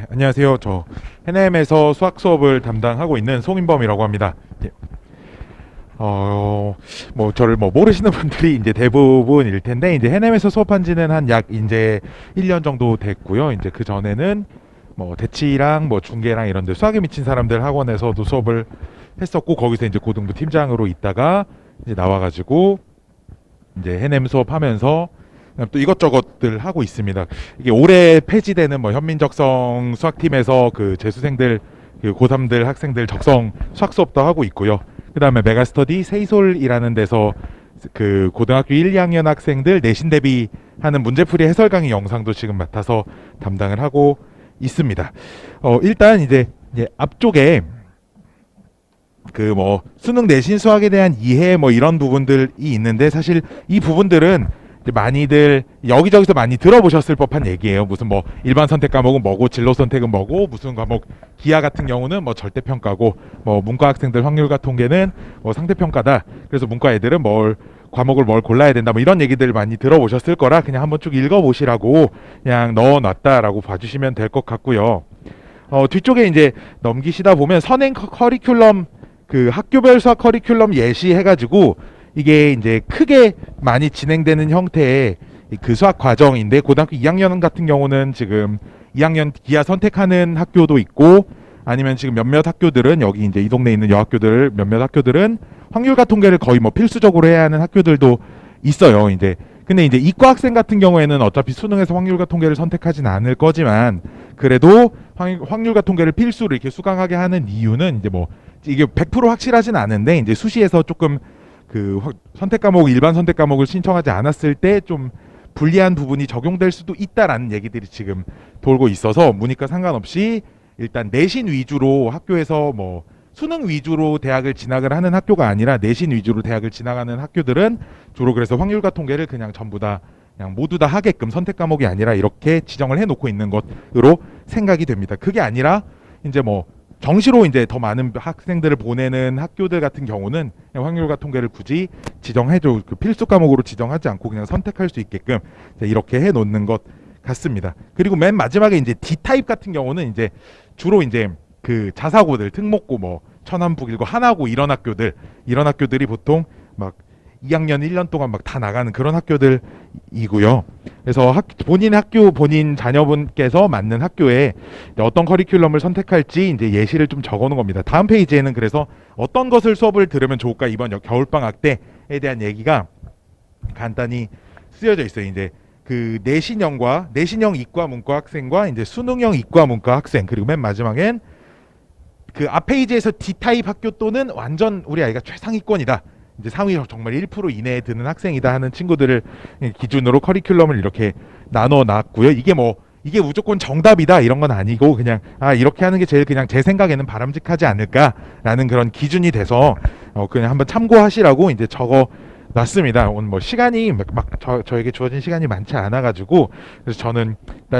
안녕하세요. 저 해냄에서 수학 수업을 담당하고 있는 송인범이라고 합니다. 예. 저를 모르시는 분들이 이제 대부분일 텐데, 이제 해냄에서 수업한 지는 한 약 이제 1년 정도 됐고요. 이제 그 전에는 대치랑 중계랑 이런 데 수학에 미친 사람들 학원에서도 수업을 했었고, 거기서 이제 고등부 팀장으로 있다가 이제 나와가지고 이제 해냄 수업하면서 또 이것저것들 하고 있습니다. 이게 올해 폐지되는 현민적성 수학팀에서 그 재수생들, 그 고3들 학생들 적성 수학 수업도 하고 있고요. 그 다음에 메가스터디 세이솔이라는 데서 그 고등학교 1, 2학년 학생들 내신 대비하는 문제풀이 해설 강의 영상도 지금 맡아서 담당을 하고 있습니다. 일단 이제 앞쪽에 그 수능 내신 수학에 대한 이해 이런 부분들이 있는데, 사실 이 부분들은 이제 많이들 여기저기서 많이 들어보셨을 법한 얘기예요. 무슨 일반 선택 과목은 뭐고, 진로 선택은 뭐고, 무슨 과목 기하 같은 경우는 문과고요. 문과 학생들 확률과 통계는 상대평가다. 그래서 문과 애들은 과목을 골라야 된다. 이런 얘기들 많이 들어보셨을 거라 그냥 한번 쭉 읽어보시라고 그냥 넣어놨다라고 봐주시면 될 것 같고요. 뒤쪽에 이제 넘기시다 보면 선행 커리큘럼, 그 학교별 수학 커리큘럼 예시 해가지고 이게 이제 크게 많이 진행되는 형태의 그 수학 과정인데, 고등학교 2학년 같은 경우는 지금 2학년 기하 선택하는 학교도 있고, 아니면 지금 몇몇 학교들은 여기 이제 이 동네에 있는 여학교들 몇몇 학교들은 확률과 통계를 거의 필수적으로 해야 하는 학교들도 있어요. 근데 이제 이과 학생 같은 경우에는 어차피 수능에서 확률과 통계를 선택하진 않을 거지만, 그래도 확률과 통계를 필수로 이렇게 수강하게 하는 이유는 이제 이게 100% 확실하진 않은데, 이제 수시에서 조금 그 선택 과목, 일반 선택 과목을 신청하지 않았을 때 좀 불리한 부분이 적용될 수도 있다라는 얘기들이 지금 돌고 있어서, 문이과 상관없이 일단 내신 위주로 학교에서 수능 위주로 대학을 진학을 하는 학교가 아니라 내신 위주로 대학을 진학하는 학교들은 주로 그래서 확률과 통계를 그냥 전부 다 그냥 모두 다 하게끔 선택 과목이 아니라 이렇게 지정을 해놓고 있는 것으로 생각이 됩니다. 그게 아니라 이제 정시로 이제 더 많은 학생들을 보내는 학교들 같은 경우는 확률과 통계를 굳이 지정해줘, 그 필수 과목으로 지정하지 않고 그냥 선택할 수 있게끔 이렇게 해놓는 것 같습니다. 그리고 맨 마지막에 이제 D 타입 같은 경우는 이제 주로 이제 그 자사고들, 특목고, 천안, 북일고, 하나고 이런 학교들이 보통 2학년 1년 동안 다 나가는 그런 학교들이고요. 그래서 본인 자녀분께서 맞는 학교에 어떤 커리큘럼을 선택할지 이제 예시를 좀 적어놓은 겁니다. 다음 페이지에는 그래서 어떤 것을 수업을 들으면 좋을까, 이번 겨울방학 때에 대한 얘기가 간단히 쓰여져 있어요. 이제 그 내신형 이과 문과 학생과 이제 수능형 이과 문과 학생, 그리고 맨 마지막엔 그 앞 페이지에서 D타입 학교 또는 완전 우리 아이가 최상위권이다, 이제 상위 정말 1% 이내에 드는 학생이다 하는 친구들을 기준으로 커리큘럼을 이렇게 나눠 놨고요. 이게 무조건 정답이다 이런 건 아니고, 그냥 이렇게 하는 게 제일 그냥 제 생각에는 바람직하지 않을까라는 그런 기준이 돼서 그냥 한번 참고하시라고 이제 적어 놨습니다. 오늘 시간이 저에게 주어진 시간이 많지 않아 가지고, 그래서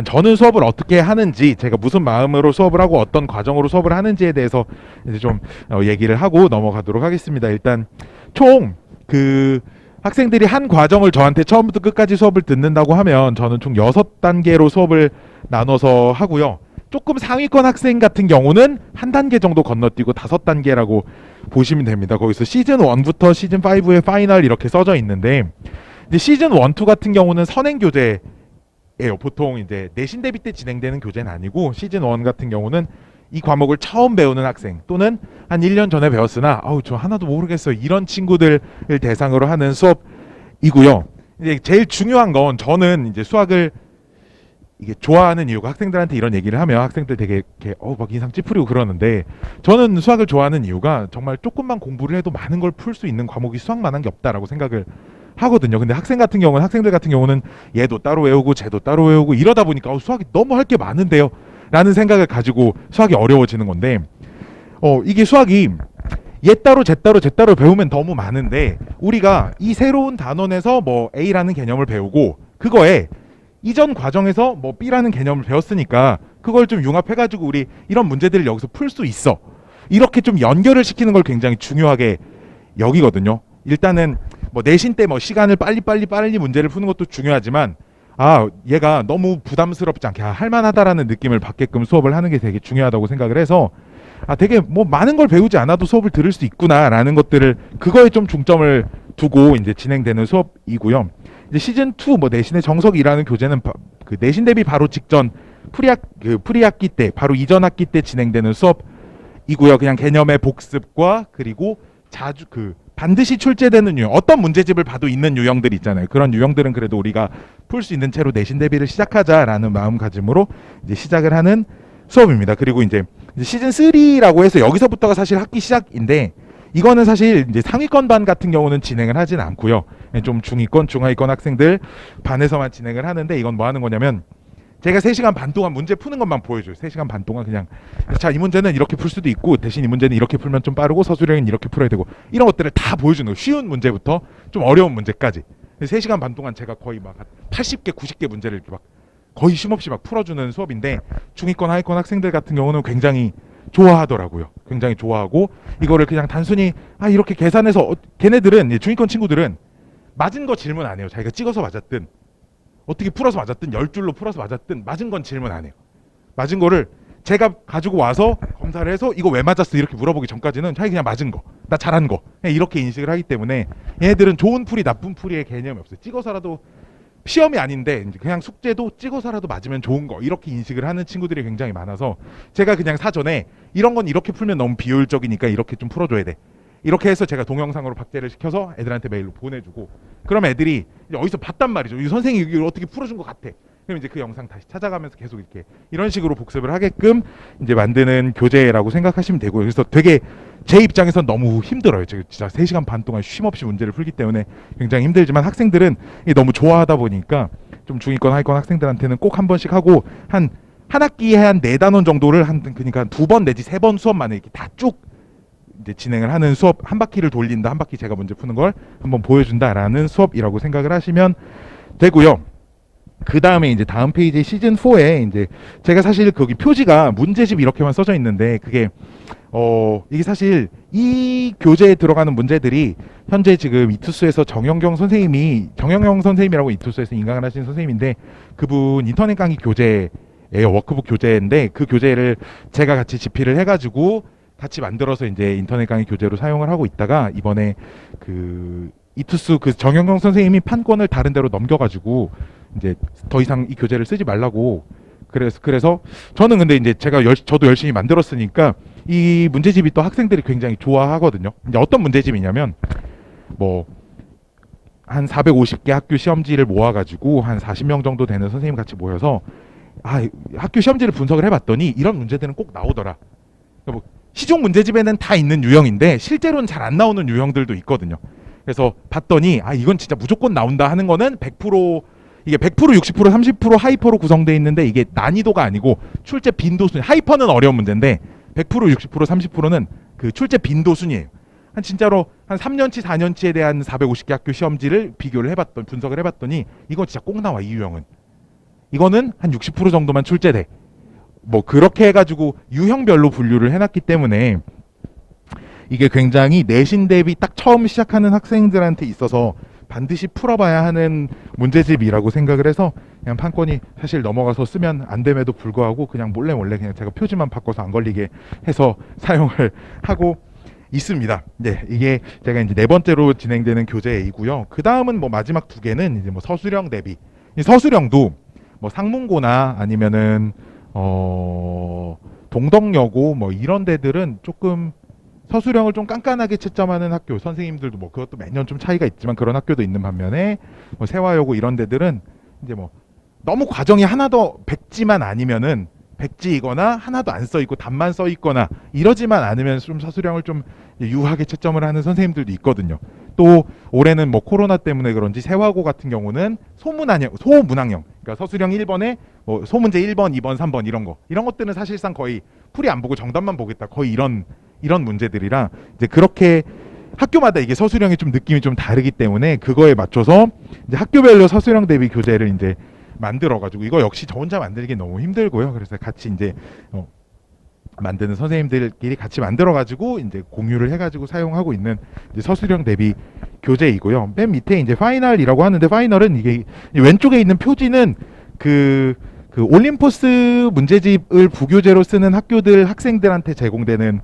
저는 수업을 어떻게 하는지, 제가 무슨 마음으로 수업을 하고 어떤 과정으로 수업을 하는지에 대해서 이제 좀 얘기를 하고 넘어가도록 하겠습니다. 일단 총 그 학생들이 한 과정을 저한테 처음부터 끝까지 수업을 듣는다고 하면 저는 총 6단계로 수업을 나눠서 하고요. 조금 상위권 학생 같은 경우는 한 단계 정도 건너뛰고 5단계라고 보시면 됩니다. 거기서 시즌 1부터 시즌 5의 파이널 이렇게 써져 있는데, 이제 시즌 1, 2 같은 경우는 선행 교재예요. 보통 이제 내신 대비 때 진행되는 교재는 아니고, 시즌 1 같은 경우는 이 과목을 처음 배우는 학생 또는 한 1년 전에 배웠으나 저 하나도 모르겠어요, 이런 친구들을 대상으로 하는 수업이고요. 이제 제일 중요한 건, 저는 이제 수학을 이게 좋아하는 이유가, 학생들한테 이런 얘기를 하면 학생들 되게 이렇게 인상 찌푸리고 그러는데, 저는 수학을 좋아하는 이유가 정말 조금만 공부를 해도 많은 걸 풀 수 있는 과목이 수학만한 게 없다라고 생각을 하거든요. 근데 학생들 같은 경우는 얘도 따로 외우고 쟤도 따로 외우고 이러다 보니까 수학이 너무 할 게 많은데요 라는 생각을 가지고 수학이 어려워지는 건데, 이게 수학이 얘 따로 쟤 따로 배우면 너무 많은데, 우리가 이 새로운 단원에서 A라는 개념을 배우고, 그거에 이전 과정에서 B라는 개념을 배웠으니까 그걸 좀 융합해가지고 우리 이런 문제들을 여기서 풀 수 있어, 이렇게 좀 연결을 시키는 걸 굉장히 중요하게 여기거든요. 일단은 내신 때 시간을 빨리 문제를 푸는 것도 중요하지만, 얘가 너무 부담스럽지 않게 할만하다라는 느낌을 받게끔 수업을 하는 게 되게 중요하다고 생각을 해서 되게 뭐 많은 걸 배우지 않아도 수업을 들을 수 있구나라는 것들을 그거에 좀 중점을 두고 이제 진행되는 수업이고요. 이제 시즌 2 뭐 내신의 정석이라는 교재는 그 내신 대비 바로 직전 프리학기 때 바로 이전 학기 때 진행되는 수업이고요. 그냥 개념의 복습과 그리고 자주 반드시 출제되는 유형, 어떤 문제집을 봐도 있는 유형들이 있잖아요. 그런 유형들은 그래도 우리가 풀 수 있는 채로 내신 대비를 시작하자라는 마음가짐으로 이제 시작을 하는 수업입니다. 그리고 이제 시즌 3라고 해서 여기서부터가 사실 학기 시작인데 이거는 사실 이제 상위권 반 같은 경우는 진행을 하진 않고요. 좀 중위권, 중하위권 학생들 반에서만 진행을 하는데 이건 뭐 하는 거냐면 제가 3시간 반 동안 문제 푸는 것만 보여줘요. 3시간 반 동안 그냥 자, 이 문제는 이렇게 풀 수도 있고 대신 이 문제는 이렇게 풀면 좀 빠르고 서술형은 이렇게 풀어야 되고 이런 것들을 다 보여주는 거예요. 쉬운 문제부터 좀 어려운 문제까지 3시간 반 동안 제가 거의 막 80개, 90개 문제를 이렇게 막 거의 쉼없이 막 풀어주는 수업인데 중위권, 하위권 학생들 같은 경우는 굉장히 좋아하더라고요. 굉장히 좋아하고 이거를 그냥 단순히 이렇게 계산해서 걔네들은 중위권 친구들은 맞은 거 질문 안 해요. 자기가 찍어서 맞았든 어떻게 풀어서 맞았든 10줄로 풀어서 맞았든 맞은 건 질문 안 해요. 맞은 거를 제가 가지고 와서 검사를 해서 이거 왜 맞았어 이렇게 물어보기 전까지는 자기 그냥 맞은 거, 나 잘한 거 그냥 이렇게 인식을 하기 때문에 얘네들은 좋은 풀이 나쁜 풀이의 개념이 없어요. 찍어서라도 시험이 아닌데 그냥 숙제도 찍어서라도 맞으면 좋은 거 이렇게 인식을 하는 친구들이 굉장히 많아서 제가 그냥 사전에 이런 건 이렇게 풀면 너무 비효율적이니까 이렇게 좀 풀어줘야 돼. 이렇게 해서 제가 동영상으로 박제를 시켜서 애들한테 메일로 보내주고 그럼 애들이 이제 어디서 봤단 말이죠. 이 선생님이 이걸 어떻게 풀어준 것 같아. 그럼 이제 그 영상 다시 찾아가면서 계속 이렇게 이런 식으로 복습을 하게끔 이제 만드는 교재라고 생각하시면 되고요. 그래서 되게 제 입장에선 너무 힘들어요. 제가 진짜 3시간 반 동안 쉼없이 문제를 풀기 때문에 굉장히 힘들지만 학생들은 이게 너무 좋아하다 보니까 좀 중위권 하위권 학생들한테는 꼭 한 번씩 하고 한 학기에 한 4단원 정도를 그러니까 2번 내지 3번 수업만에 이렇게 다 쭉 이제 진행을 하는 수업, 한 바퀴를 돌린다, 한 바퀴 제가 문제 푸는 걸 한번 보여준다라는 수업이라고 생각을 하시면 되고요. 그 다음에 이제 다음 페이지 시즌 4에 이제 제가 사실 거기 표지가 문제집 이렇게만 써져 있는데 그게 이게 사실 이 교재에 들어가는 문제들이 현재 지금 이투스에서 정영경 선생님이라고 이투스에서 인강을 하시는 선생님인데 그분 인터넷 강의 교재예요. 워크북 교재인데 그 교재를 제가 같이 집필을 해가지고 같이 만들어서 이제 인터넷 강의 교재로 사용을 하고 있다가 이번에 그 이투스 그 정영경 선생님이 판권을 다른 데로 넘겨가지고 이제 더 이상 이 교재를 쓰지 말라고 그래서 저는 근데 이제 저도 열심히 만들었으니까 이 문제집이 또 학생들이 굉장히 좋아하거든요. 이제 어떤 문제집이냐면 뭐 한 450개 학교 시험지를 모아가지고 한 40명 정도 되는 선생님 같이 모여서 학교 시험지를 분석을 해봤더니 이런 문제들은 꼭 나오더라. 뭐 시중 문제집에는 다 있는 유형인데 실제로는 잘 안 나오는 유형들도 있거든요. 그래서 봤더니 이건 진짜 무조건 나온다 하는 거는 100% 이게 100%, 60%, 30% 하이퍼로 구성되어 있는데 이게 난이도가 아니고 출제 빈도 순위. 하이퍼는 어려운 문제인데 100%, 60%, 30%는 그 출제 빈도 순위예요. 진짜로 한 3년치, 4년치에 대한 450개 학교 시험지를 분석을 해봤더니 이건 진짜 꼭 나와 이 유형은. 이거는 한 60% 정도만 출제돼. 뭐 그렇게 해가지고 유형별로 분류를 해놨기 때문에 이게 굉장히 내신 대비 딱 처음 시작하는 학생들한테 있어서 반드시 풀어봐야 하는 문제집이라고 생각을 해서 그냥 판권이 사실 넘어가서 쓰면 안 됨에도 불구하고 그냥 몰래 그냥 제가 표지만 바꿔서 안 걸리게 해서 사용을 하고 있습니다. 네, 이게 제가 이제 4번째로 진행되는 교재이고요. 그 다음은 뭐 마지막 2개는 이제 뭐 서술형 대비. 이 서술형도 뭐 상문고나 아니면은 동덕여고 뭐 이런 데들은 조금 서술형을 좀 깐깐하게 채점하는 학교 선생님들도 뭐 그것도 매년 좀 차이가 있지만 그런 학교도 있는 반면에 뭐 세화여고 이런 데들은 이제 뭐 너무 과정이 하나도 백지만 아니면은 백지이거나 하나도 안 써 있고 답만 써 있거나 이러지만 않으면 좀 서술형을 좀 유하게 채점을 하는 선생님들도 있거든요. 또 올해는 뭐 코로나 때문에 그런지 세화고 같은 경우는 소문항형 그러니까 서술형 1번에 뭐 소문제 1번, 2번, 3번 이런 것들은 사실상 거의 풀이 안 보고 정답만 보겠다. 거의 이런 문제들이라 이제 그렇게 학교마다 이게 서술형이 좀 느낌이 좀 다르기 때문에 그거에 맞춰서 이제 학교별로 서술형 대비 교재를 이제 만들어가지고 이거 역시 저 혼자 만들기 너무 힘들고요. 그래서 같이 이제 만드는 선생님들끼리 같이 만들어가지고 이제 공유를 해가지고 사용하고 있는 이제 서술형 대비 교재이고요. 맨 밑에 이제 파이널이라고 하는데 파이널은 이게 왼쪽에 있는 표지는 그 올림포스 문제집을 부교재로 쓰는 학교들 학생들한테 제공되는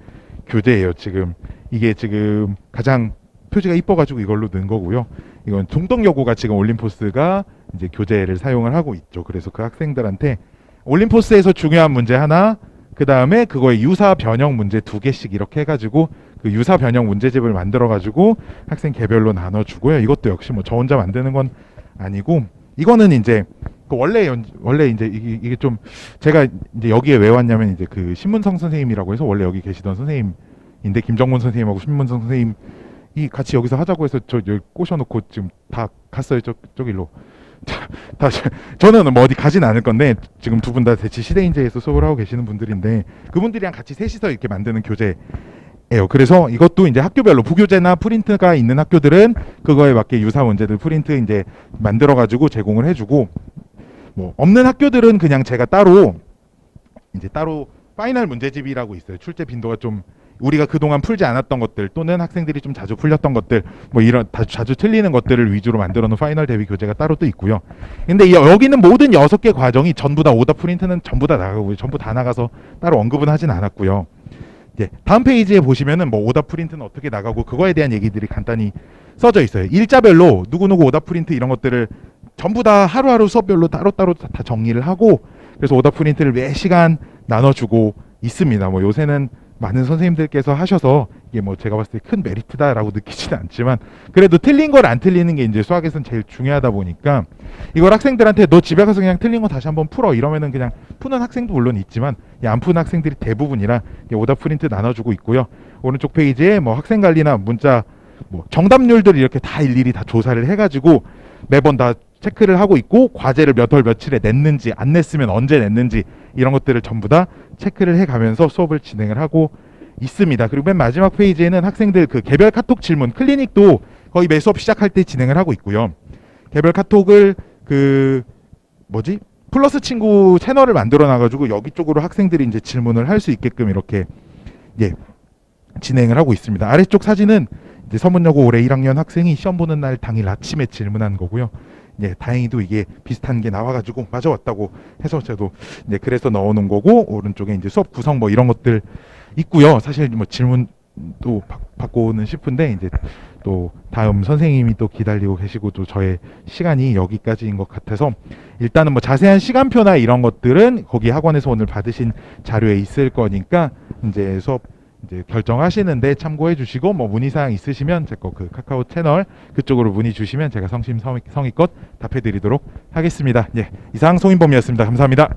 교재예요. 지금 이게 지금 가장 표지가 이뻐가지고 이걸로 넣은 거고요. 이건 동덕여고가 지금 올림포스가 이제 교재를 사용을 하고 있죠. 그래서 그 학생들한테 올림포스에서 중요한 문제 하나, 그 다음에 그거의 유사 변형 문제 2개씩 이렇게 해가지고 그 유사 변형 문제집을 만들어가지고 학생 개별로 나눠주고요. 이것도 역시 뭐 저 혼자 만드는 건 아니고, 이거는 이제 그 원래 이제 이게 좀 제가 이제 여기에 왜 왔냐면 이제 그 신문성 선생님이라고 해서 원래 여기 계시던 선생님인데 김정문 선생님하고 신문성 선생님이 같이 여기서 하자고 해서 저 여기 꼬셔놓고 지금 다 갔어요. 저길로. 저는 뭐 어디 가진 않을 건데 지금 두 분 다 대치 시대인재에서 수업을 하고 계시는 분들인데 그분들이랑 같이 셋이서 이렇게 만드는 교재예요. 그래서 이것도 이제 학교별로 부교재나 프린트가 있는 학교들은 그거에 맞게 유사 문제들 프린트 이제 만들어 가지고 제공을 해주고, 뭐 없는 학교들은 그냥 제가 따로 파이널 문제집이라고 있어요. 출제 빈도가 좀 우리가 그동안 풀지 않았던 것들 또는 학생들이 좀 자주 풀렸던 것들 뭐 이런 자주 틀리는 것들을 위주로 만들어 놓은 파이널 대비 교재가 따로 또 있고요. 근데 여기는 모든 6개 과정이 전부 다 오답 프린트는 전부 다 나가고 전부 다 나가서 따로 언급은 하진 않았고요. 이제 다음 페이지에 보시면은 뭐 오답 프린트는 어떻게 나가고 그거에 대한 얘기들이 간단히 써져 있어요. 일자별로 누구누구 오답 프린트 이런 것들을 전부 다 하루하루 수업별로 따로따로 다 정리를 하고, 그래서 오답 프린트를 매 시간 나눠주고 있습니다. 뭐 요새는 많은 선생님들께서 하셔서 이게 뭐 제가 봤을 때 큰 메리트다라고 느끼지는 않지만 그래도 틀린 걸 안 틀리는 게 이제 수학에서는 제일 중요하다 보니까 이걸 학생들한테 너 집에 가서 그냥 틀린 거 다시 한번 풀어 이러면은 그냥 푸는 학생도 물론 있지만 안 푸는 학생들이 대부분이라 오답 프린트 나눠주고 있고요. 오른쪽 페이지에 뭐 학생 관리나 문자 뭐 정답률들 이렇게 다 일일이 다 조사를 해가지고 매번 다 체크를 하고 있고, 과제를 몇 월 며칠에 냈는지 안 냈으면 언제 냈는지 이런 것들을 전부 다 체크를 해가면서 수업을 진행을 하고 있습니다. 그리고 맨 마지막 페이지에는 학생들 그 개별 카톡 질문 클리닉도 거의 매 수업 시작할 때 진행을 하고 있고요. 개별 카톡을 플러스 친구 채널을 만들어 놔가지고 여기 쪽으로 학생들이 이제 질문을 할 수 있게끔 이렇게 진행을 하고 있습니다. 아래쪽 사진은 이제 서문여고 올해 1학년 학생이 시험 보는 날 당일 아침에 질문한 거고요. 다행히도 이게 비슷한 게 나와가지고 맞아왔다고 해서 저도 그래서 넣어놓은 거고, 오른쪽에 이제 수업 구성 뭐 이런 것들 있고요. 사실 뭐 질문도 받고는 싶은데 이제 또 다음 선생님이 또 기다리고 계시고 또 저의 시간이 여기까지인 것 같아서 일단은 뭐 자세한 시간표나 이런 것들은 거기 학원에서 오늘 받으신 자료에 있을 거니까 이제 수업 결정하시는데 참고해 주시고, 뭐 문의사항 있으시면 제 거 그 카카오 채널 그쪽으로 문의 주시면 제가 성심성의껏 답해 드리도록 하겠습니다. 이상 송인범이었습니다. 감사합니다.